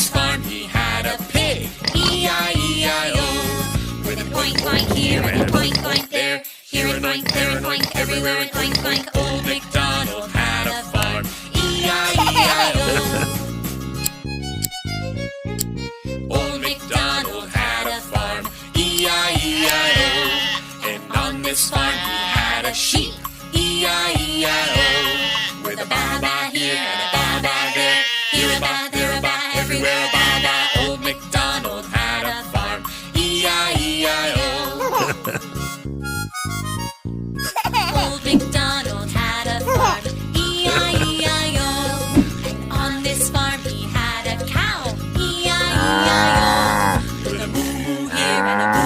this farm he had a pig, E-I-E-I-O. With a boink boink here and a boink boink there, here and boink, there and boink, everywhere and boink boink. Old MacDonald had a farm, E-I-E-I-O. Old MacDonald had a farm, E-I-E-I-O. And on this farm he had a sheep, E-I-E-I-O. With a ba-ba here and a ba-ba there, here a ba, there a ba, everywhere a ba-ba. Old MacDonald had a farm, E-I-E-I-O.